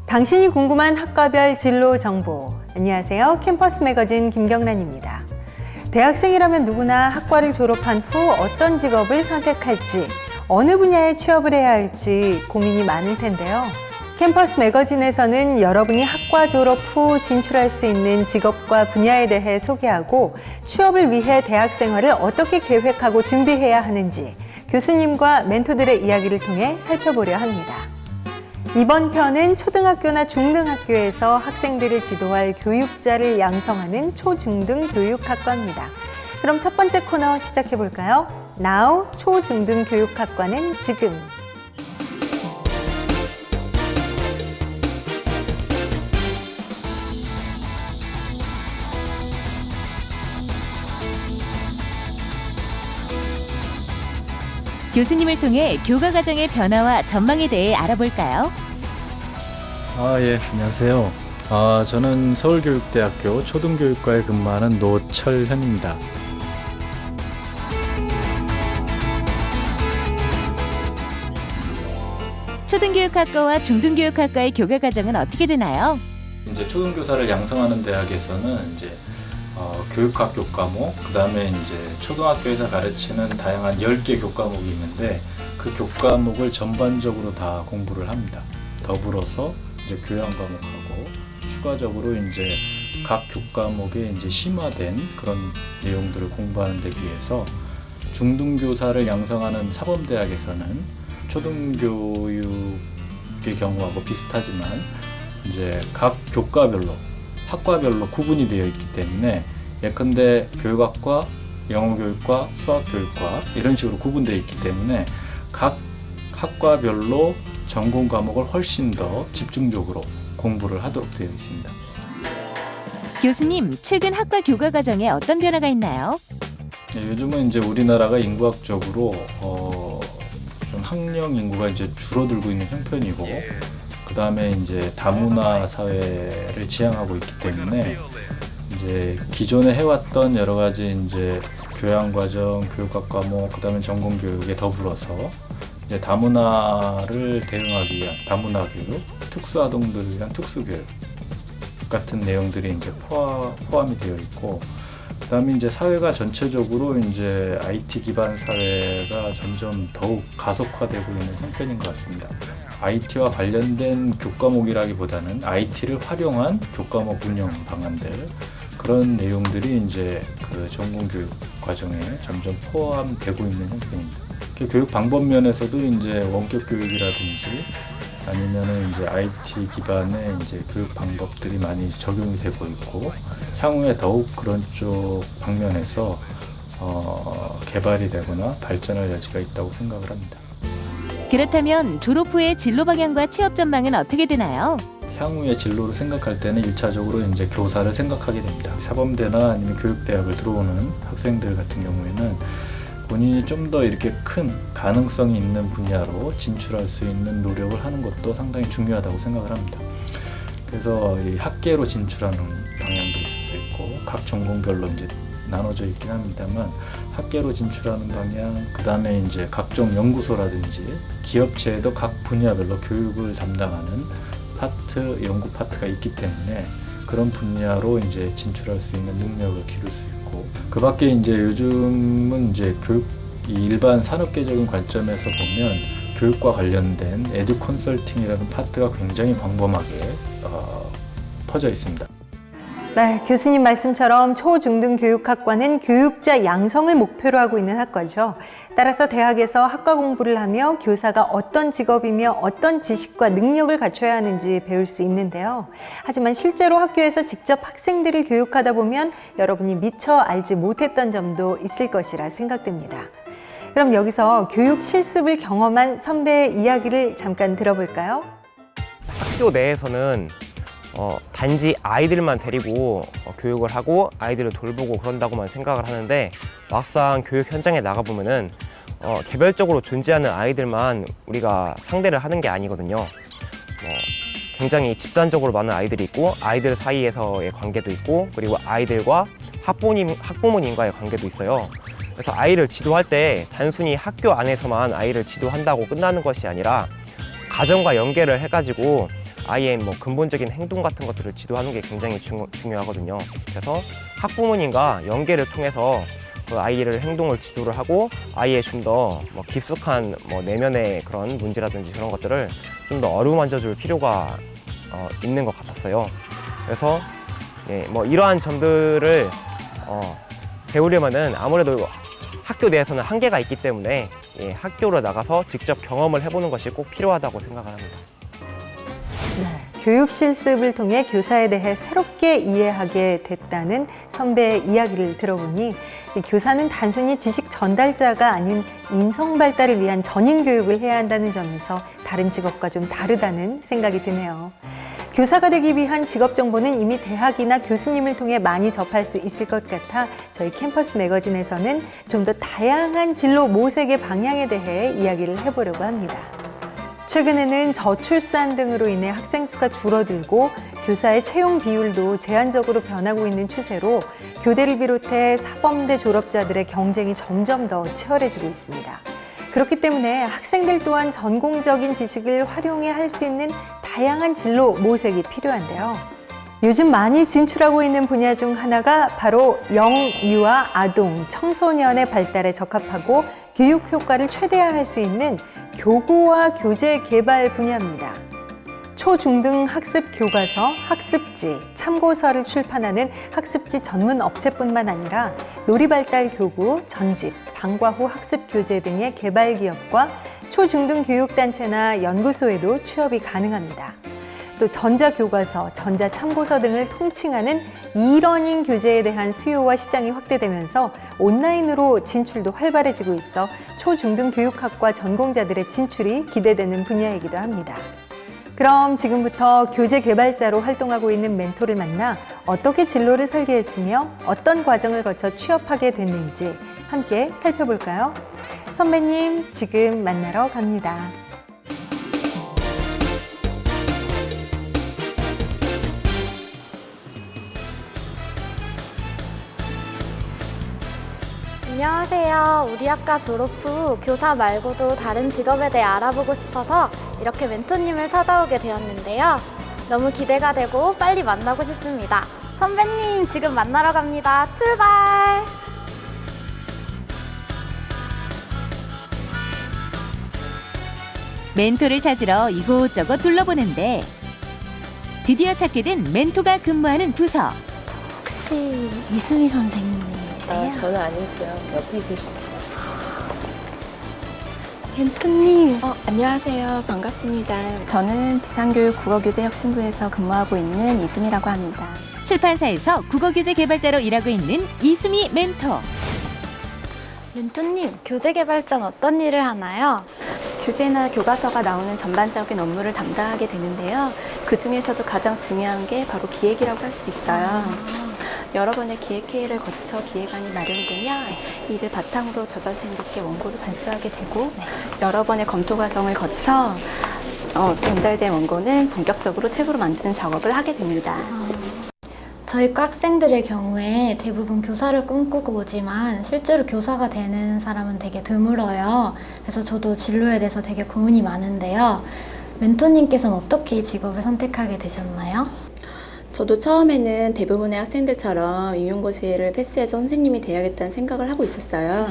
당신이 궁금한 학과별 진로 정보. 안녕하세요. 캠퍼스 매거진 김경란입니다. 대학생이라면 누구나 학과를 졸업한 후 어떤 직업을 선택할지, 어느 분야에 취업을 해야 할지 고민이 많을 텐데요. 캠퍼스 매거진에서는 여러분이 학과 졸업 후 진출할 수 있는 직업과 분야에 대해 소개하고 취업을 위해 대학 생활을 어떻게 계획하고 준비해야 하는지 교수님과 멘토들의 이야기를 통해 살펴보려 합니다. 이번 편은 초등학교나 중등학교에서 학생들을 지도할 교육자를 양성하는 초중등 교육학과입니다. 그럼 첫 번째 코너 시작해 볼까요? Now 초중등 교육학과는 지금. 교수님을 통해 교과 과정의 변화와 전망에 대해 알아볼까요? 예, 안녕하세요. 저는 서울교육대학교 초등교육과에 근무하는 노철현입니다. 초등교육학과와 중등교육학과의 교과 과정은 어떻게 되나요? 이제 초등교사를 양성하는 대학에서는 이제 교육학 교과목, 그다음에 이제 초등학교에서 가르치는 다양한 10개 교과목이 있는데 그 교과목을 전반적으로 다 공부를 합니다. 더불어서 이제 교양 과목하고 추가적으로 이제 각 교과목에 이제 심화된 그런 내용들을 공부하는 데 비해서 중등교사를 양성하는 사범대학에서는 초등교육의 경우하고 비슷하지만 이제 각 교과별로 학과별로 구분이 되어 있기 때문에 예컨대 교육학과, 영어교육과, 수학교육과 이런 식으로 구분되어 있기 때문에 각 학과별로 전공 과목을 훨씬 더 집중적으로 공부를 하도록 되어 있습니다. 교수님, 최근 학과 교과 과정에 어떤 변화가 있나요? 요즘은 이제 우리나라가 인구학적으로 좀 학령 인구가 이제 줄어들고 있는 형편이고 그 다음에 이제 다문화 사회를 지향하고 있기 때문에 이제 기존에 해왔던 여러 가지 이제 교양 과정, 교육학 과목, 그 다음에 전공 교육에 더불어서 이제 다문화를 대응하기 위한 다문화 교육, 특수아동들을 위한 특수교육 같은 내용들이 이제 포함이 되어 있고, 그 다음에 이제 사회가 전체적으로 이제 IT 기반 사회가 점점 더욱 가속화되고 있는 형편인 것 같습니다. IT와 관련된 교과목이라기보다는 IT를 활용한 교과목 운영 방안들, 그런 내용들이 이제 그 전공 교육 과정에 점점 포함되고 있는 형편입니다. 교육 방법 면에서도 이제 원격 교육이라든지 아니면은 이제 IT 기반의 이제 교육 방법들이 많이 적용이 되고 있고, 향후에 더욱 그런 쪽 방면에서 개발이 되거나 발전할 여지가 있다고 생각을 합니다. 그렇다면 졸업 후의 진로 방향과 취업 전망은 어떻게 되나요? 향후의 진로를 생각할 때는 1차적으로 이제 교사를 생각하게 됩니다. 사범대나 아니면 교육대학을 들어오는 학생들 같은 경우에는 본인이 좀 더 이렇게 큰 가능성이 있는 분야로 진출할 수 있는 노력을 하는 것도 상당히 중요하다고 생각을 합니다. 그래서 이 학계로 진출하는 방향도 있을 수 있고 각 전공별로 이제 나눠져 있긴 합니다만 학계로 진출하는 방향, 그 다음에 이제 각종 연구소라든지 기업체에도 각 분야별로 교육을 담당하는 파트, 연구 파트가 있기 때문에 그런 분야로 이제 진출할 수 있는 능력을 기를 수 있고, 그 밖에 이제 요즘은 이제 이 일반 산업계적인 관점에서 보면 교육과 관련된 에듀 컨설팅이라는 파트가 굉장히 광범하게 퍼져 있습니다. 네, 교수님 말씀처럼 초중등 교육학과는 교육자 양성을 목표로 하고 있는 학과죠. 따라서 대학에서 학과 공부를 하며 교사가 어떤 직업이며 어떤 지식과 능력을 갖춰야 하는지 배울 수 있는데요. 하지만 실제로 학교에서 직접 학생들을 교육하다 보면 여러분이 미처 알지 못했던 점도 있을 것이라 생각됩니다. 그럼 여기서 교육 실습을 경험한 선배의 이야기를 잠깐 들어볼까요? 학교 내에서는 단지 아이들만 데리고 교육을 하고 아이들을 돌보고 그런다고만 생각을 하는데, 막상 교육 현장에 나가보면은 개별적으로 존재하는 아이들만 우리가 상대를 하는 게 아니거든요. 굉장히 집단적으로 많은 아이들이 있고 아이들 사이에서의 관계도 있고, 그리고 아이들과 학부모님과의 관계도 있어요. 그래서 아이를 지도할 때 단순히 학교 안에서만 아이를 지도한다고 끝나는 것이 아니라 가정과 연계를 해가지고 아이의 뭐 근본적인 행동 같은 것들을 지도하는 게 굉장히 중요하거든요. 그래서 학부모님과 연계를 통해서 그 아이를 행동을 지도를 하고 아이의 좀 더 뭐 깊숙한 뭐 내면의 그런 문제라든지 그런 것들을 좀 더 어루만져 줄 필요가 있는 것 같았어요. 그래서 뭐 이러한 점들을 배우려면은 아무래도 학교 내에서는 한계가 있기 때문에 학교로 나가서 직접 경험을 해보는 것이 꼭 필요하다고 생각을 합니다. 네, 교육 실습을 통해 교사에 대해 새롭게 이해하게 됐다는 선배의 이야기를 들어보니 이 교사는 단순히 지식 전달자가 아닌 인성 발달을 위한 전인 교육을 해야 한다는 점에서 다른 직업과 좀 다르다는 생각이 드네요. 교사가 되기 위한 직업 정보는 이미 대학이나 교수님을 통해 많이 접할 수 있을 것 같아 저희 캠퍼스 매거진에서는 좀 더 다양한 진로 모색의 방향에 대해 이야기를 해보려고 합니다. 최근에는 저출산 등으로 인해 학생 수가 줄어들고 교사의 채용 비율도 제한적으로 변하고 있는 추세로 교대를 비롯해 사범대 졸업자들의 경쟁이 점점 더 치열해지고 있습니다. 그렇기 때문에 학생들 또한 전공적인 지식을 활용해 할 수 있는 다양한 진로 모색이 필요한데요. 요즘 많이 진출하고 있는 분야 중 하나가 바로 영유아 아동, 청소년의 발달에 적합하고 교육 효과를 최대화할 수 있는 교구와 교재 개발 분야입니다. 초중등 학습 교과서, 학습지, 참고서를 출판하는 학습지 전문 업체뿐만 아니라 놀이발달 교구, 전집, 방과 후 학습 교재 등의 개발 기업과 초중등 교육단체나 연구소에도 취업이 가능합니다. 또 전자교과서, 전자참고서 등을 통칭하는 이러닝 교재에 대한 수요와 시장이 확대되면서 온라인으로 진출도 활발해지고 있어 초중등 교육학과 전공자들의 진출이 기대되는 분야이기도 합니다. 그럼 지금부터 교재 개발자로 활동하고 있는 멘토를 만나 어떻게 진로를 설계했으며 어떤 과정을 거쳐 취업하게 됐는지 함께 살펴볼까요? 선배님, 지금 만나러 갑니다. 안녕하세요. 우리 학과 졸업 후 교사 말고도 다른 직업에 대해 알아보고 싶어서 이렇게 멘토님을 찾아오게 되었는데요. 너무 기대가 되고 빨리 만나고 싶습니다. 선배님, 지금 만나러 갑니다. 출발! 멘토를 찾으러 이곳저곳 둘러보는데 드디어 찾게 된 멘토가 근무하는 부서. 혹시 이수미 선생님이세요? 저는 아니고요. 옆에 계십니다. 멘토님. 안녕하세요. 반갑습니다. 저는 비상교육 국어교재혁신부에서 근무하고 있는 이수미라고 합니다. 출판사에서 국어교재 개발자로 일하고 있는 이수미 멘토. 멘토님, 교재 개발자는 어떤 일을 하나요? 교재나 교과서가 나오는 전반적인 업무를 담당하게 되는데요. 그 중에서도 가장 중요한 게 바로 기획이라고 할 수 있어요. 여러 번의 기획회의를 거쳐 기획안이 마련되면 이를 바탕으로 저자생님께 원고를 반출하게 되고 여러 번의 검토 과정을 거쳐 전달된 원고는 본격적으로 책으로 만드는 작업을 하게 됩니다. 저희 과 학생들의 경우에 대부분 교사를 꿈꾸고 오지만 실제로 교사가 되는 사람은 되게 드물어요. 그래서 저도 진로에 대해서 되게 고민이 많은데요. 멘토님께서는 어떻게 이 직업을 선택하게 되셨나요? 저도 처음에는 대부분의 학생들처럼 임용고시를 패스해서 선생님이 돼야겠다는 생각을 하고 있었어요.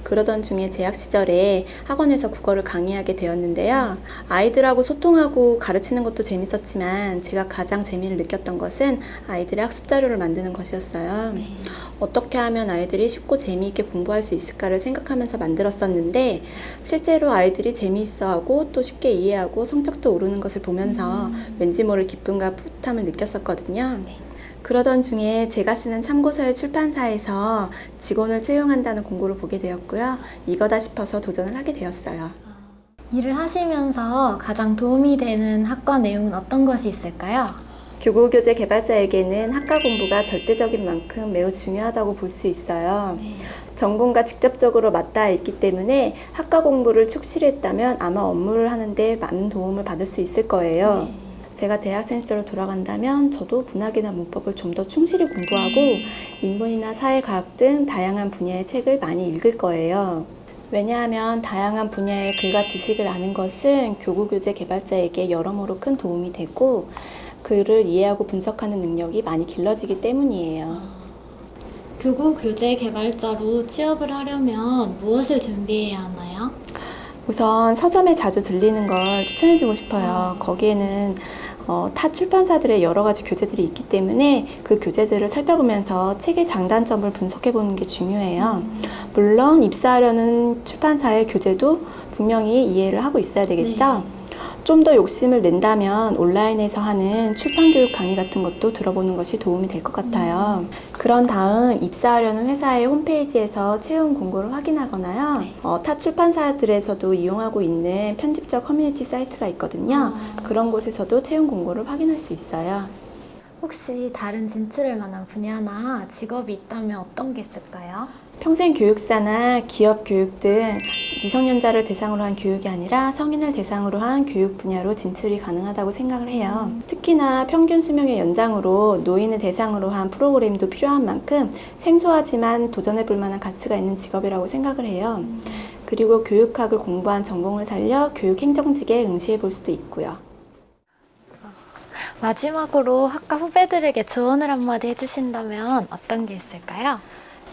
그러던 중에 재학 시절에 학원에서 국어를 강의하게 되었는데요. 아이들하고 소통하고 가르치는 것도 재밌었지만 제가 가장 재미를 느꼈던 것은 아이들의 학습 자료를 만드는 것이었어요. 어떻게 하면 아이들이 쉽고 재미있게 공부할 수 있을까를 생각하면서 만들었었는데 실제로 아이들이 재미있어하고 또 쉽게 이해하고 성적도 오르는 것을 보면서 왠지 모를 기쁨과 뿌듯함을 느꼈었거든요. 그러던 중에 제가 쓰는 참고서의 출판사에서 직원을 채용한다는 공고를 보게 되었고요. 이거다 싶어서 도전을 하게 되었어요. 일을 하시면서 가장 도움이 되는 학과 내용은 어떤 것이 있을까요? 교구교재 개발자에게는 학과 공부가 절대적인 만큼 매우 중요하다고 볼 수 있어요. 전공과 직접적으로 맞닿아 있기 때문에 학과 공부를 축실했다면 아마 업무를 하는데 많은 도움을 받을 수 있을 거예요. 제가 대학생 시절로 돌아간다면 저도 문학이나 문법을 좀 더 충실히 공부하고 인문이나 사회과학 등 다양한 분야의 책을 많이 읽을 거예요. 왜냐하면 다양한 분야의 글과 지식을 아는 것은 교구 교재 개발자에게 여러모로 큰 도움이 되고 글을 이해하고 분석하는 능력이 많이 길러지기 때문이에요. 교구 교재 개발자로 취업을 하려면 무엇을 준비해야 하나요? 우선 서점에 자주 들리는 걸 추천해주고 싶어요. 거기에는 타 출판사들의 여러 가지 교재들이 있기 때문에 그 교재들을 살펴보면서 책의 장단점을 분석해보는 게 중요해요. 물론 입사하려는 출판사의 교재도 분명히 이해를 하고 있어야 되겠죠? 좀 더 욕심을 낸다면 온라인에서 하는 출판교육 강의 같은 것도 들어보는 것이 도움이 될 것 같아요. 그런 다음 입사하려는 회사의 홈페이지에서 채용 공고를 확인하거나요. 타 출판사들에서도 이용하고 있는 편집적 커뮤니티 사이트가 있거든요. 그런 곳에서도 채용 공고를 확인할 수 있어요. 혹시 다른 진출할 만한 분야나 직업이 있다면 어떤 게 있을까요? 평생교육사나 기업교육 등 미성년자를 대상으로 한 교육이 아니라 성인을 대상으로 한 교육 분야로 진출이 가능하다고 생각을 해요. 특히나 평균 수명의 연장으로 노인을 대상으로 한 프로그램도 필요한 만큼 생소하지만 도전해볼 만한 가치가 있는 직업이라고 생각을 해요. 그리고 교육학을 공부한 전공을 살려 교육행정직에 응시해볼 수도 있고요. 마지막으로 학과 후배들에게 조언을 한마디 해주신다면 어떤 게 있을까요?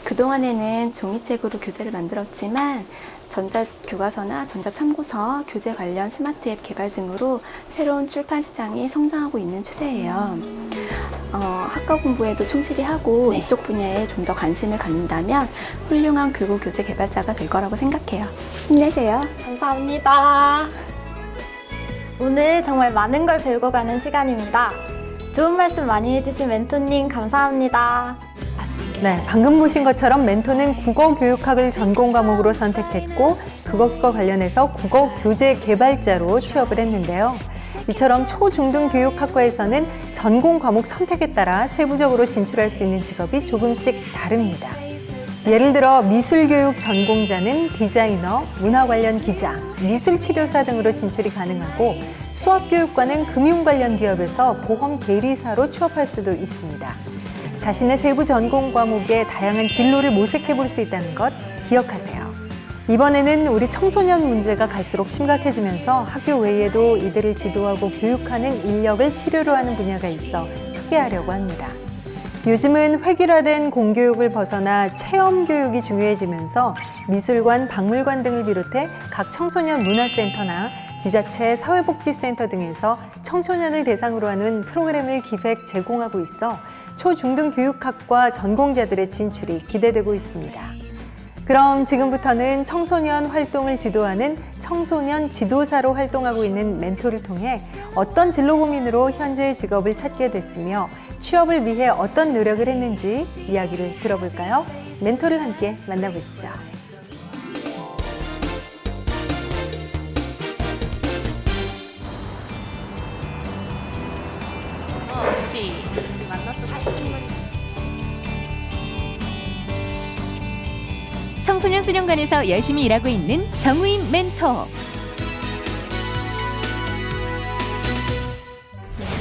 그동안에는 종이책으로 교재를 만들었지만 전자교과서나 전자참고서, 교재 관련 스마트 앱 개발 등으로 새로운 출판 시장이 성장하고 있는 추세예요. 학과 공부에도 충실히 하고 이쪽 분야에 좀 더 관심을 갖는다면 훌륭한 교구 교재 개발자가 될 거라고 생각해요. 힘내세요. 감사합니다. 오늘 정말 많은 걸 배우고 가는 시간입니다. 좋은 말씀 많이 해주신 멘토님 감사합니다. 네, 방금 보신 것처럼 멘토는 국어교육학을 전공 과목으로 선택했고 그것과 관련해서 국어교재 개발자로 취업을 했는데요. 이처럼 초중등 교육학과에서는 전공 과목 선택에 따라 세부적으로 진출할 수 있는 직업이 조금씩 다릅니다. 예를 들어 미술교육 전공자는 디자이너, 문화 관련 기자, 미술치료사 등으로 진출이 가능하고 수학교육과는 금융 관련 기업에서 보험 대리사로 취업할 수도 있습니다. 자신의 세부 전공 과목에 다양한 진로를 모색해 볼 수 있다는 것 기억하세요. 이번에는 우리 청소년 문제가 갈수록 심각해지면서 학교 외에도 이들을 지도하고 교육하는 인력을 필요로 하는 분야가 있어 소개하려고 합니다. 요즘은 획일화된 공교육을 벗어나 체험 교육이 중요해지면서 미술관, 박물관 등을 비롯해 각 청소년 문화센터나 지자체 사회복지센터 등에서 청소년을 대상으로 하는 프로그램을 기획 제공하고 있어 초중등 교육학과 전공자들의 진출이 기대되고 있습니다. 그럼 지금부터는 청소년 활동을 지도하는 청소년 지도사로 활동하고 있는 멘토를 통해 어떤 진로 고민으로 현재의 직업을 찾게 됐으며 취업을 위해 어떤 노력을 했는지 이야기를 들어볼까요? 멘토를 함께 만나보시죠. 청소년 수련관에서 열심히 일하고 있는 정우임 멘토.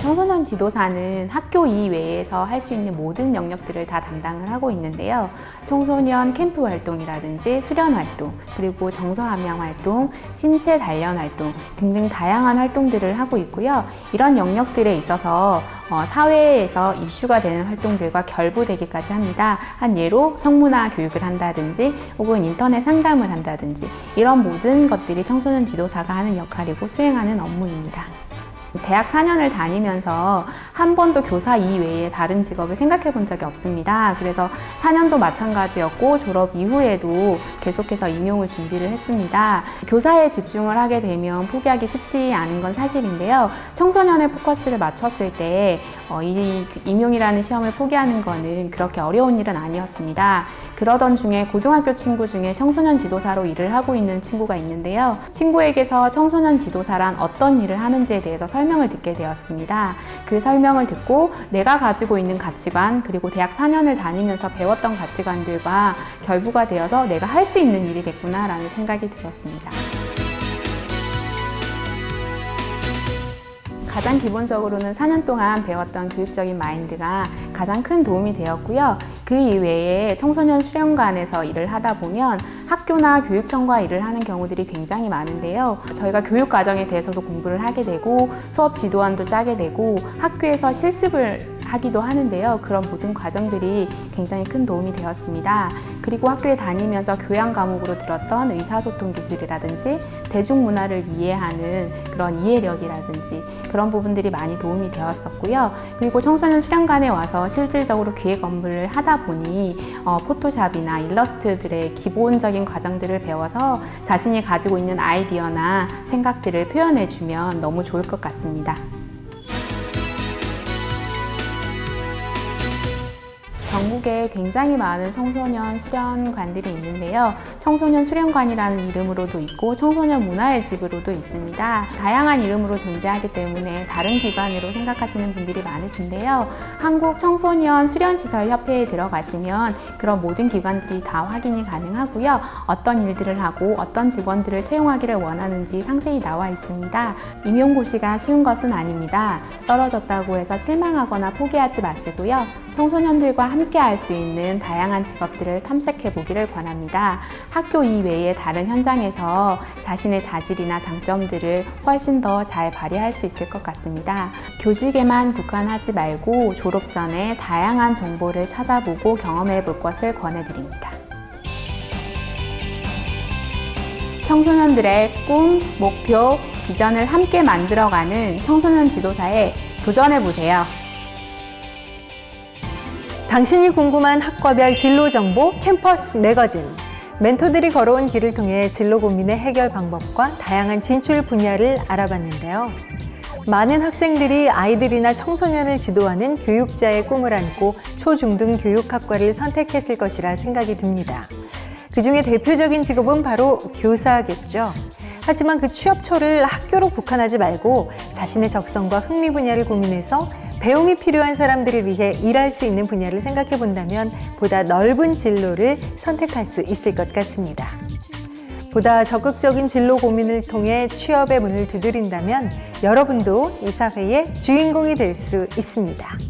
청소년 지도사는 학교 이외에서 할 수 있는 모든 영역들을 다 담당을 하고 있는데요. 청소년 캠프 활동이라든지 수련 활동, 그리고 정서 함양 활동, 신체 단련 활동 등등 다양한 활동들을 하고 있고요. 이런 영역들에 있어서 사회에서 이슈가 되는 활동들과 결부되기까지 합니다. 한 예로 성문화 교육을 한다든지 혹은 인터넷 상담을 한다든지 이런 모든 것들이 청소년 지도사가 하는 역할이고 수행하는 업무입니다. 대학 4년을 다니면서 한 번도 교사 이외에 다른 직업을 생각해 본 적이 없습니다. 그래서 4년도 마찬가지였고 졸업 이후에도 계속해서 임용을 준비를 했습니다. 교사에 집중을 하게 되면 포기하기 쉽지 않은 건 사실인데요. 청소년의 포커스를 맞췄을 때 이 임용이라는 시험을 포기하는 거는 그렇게 어려운 일은 아니었습니다. 그러던 중에 고등학교 친구 중에 청소년 지도사로 일을 하고 있는 친구가 있는데요. 친구에게서 청소년 지도사란 어떤 일을 하는지에 대해서 설명을 듣게 되었습니다. 그 설명을 듣고 내가 가지고 있는 가치관 그리고 대학 4년을 다니면서 배웠던 가치관들과 결부가 되어서 내가 할 수 있는 일이겠구나라는 생각이 들었습니다. 가장 기본적으로는 4년 동안 배웠던 교육적인 마인드가 가장 큰 도움이 되었고요. 그 이외에 청소년 수련관에서 일을 하다 보면 학교나 교육청과 일을 하는 경우들이 굉장히 많은데요. 저희가 교육 과정에 대해서도 공부를 하게 되고 수업 지도안도 짜게 되고 학교에서 실습을 하기도 하는데요. 그런 모든 과정들이 굉장히 큰 도움이 되었습니다. 그리고 학교에 다니면서 교양 과목으로 들었던 의사소통 기술이라든지 대중문화를 이해하는 그런 이해력이라든지 그런 부분들이 많이 도움이 되었었고요. 그리고 청소년 수련관에 와서 실질적으로 기획 업무를 하다 보니 포토샵이나 일러스트들의 기본적인 과정들을 배워서 자신이 가지고 있는 아이디어나 생각들을 표현해주면 너무 좋을 것 같습니다. 전국에 굉장히 많은 청소년 수련관들이 있는데요. 청소년 수련관이라는 이름으로도 있고 청소년 문화의 집으로도 있습니다. 다양한 이름으로 존재하기 때문에 다른 기관으로 생각하시는 분들이 많으신데요. 한국 청소년 수련시설협회에 들어가시면 그런 모든 기관들이 다 확인이 가능하고요. 어떤 일들을 하고 어떤 직원들을 채용하기를 원하는지 상세히 나와 있습니다. 임용고시가 쉬운 것은 아닙니다. 떨어졌다고 해서 실망하거나 포기하지 마시고요. 청소년들과 함께 할 수 있는 다양한 직업들을 탐색해 보기를 권합니다. 학교 이외의 다른 현장에서 자신의 자질이나 장점들을 훨씬 더 잘 발휘할 수 있을 것 같습니다. 교직에만 국한하지 말고 졸업 전에 다양한 정보를 찾아보고 경험해 볼 것을 권해드립니다. 청소년들의 꿈, 목표, 비전을 함께 만들어가는 청소년 지도사에 도전해보세요. 당신이 궁금한 학과별 진로 정보 캠퍼스 매거진. 멘토들이 걸어온 길을 통해 진로 고민의 해결 방법과 다양한 진출 분야를 알아봤는데요. 많은 학생들이 아이들이나 청소년을 지도하는 교육자의 꿈을 안고 초중등 교육학과를 선택했을 것이라 생각이 듭니다. 그중에 대표적인 직업은 바로 교사겠죠. 하지만 그 취업처를 학교로 국한하지 말고 자신의 적성과 흥미 분야를 고민해서 배움이 필요한 사람들을 위해 일할 수 있는 분야를 생각해 본다면 보다 넓은 진로를 선택할 수 있을 것 같습니다. 보다 적극적인 진로 고민을 통해 취업의 문을 두드린다면 여러분도 이 사회의 주인공이 될 수 있습니다.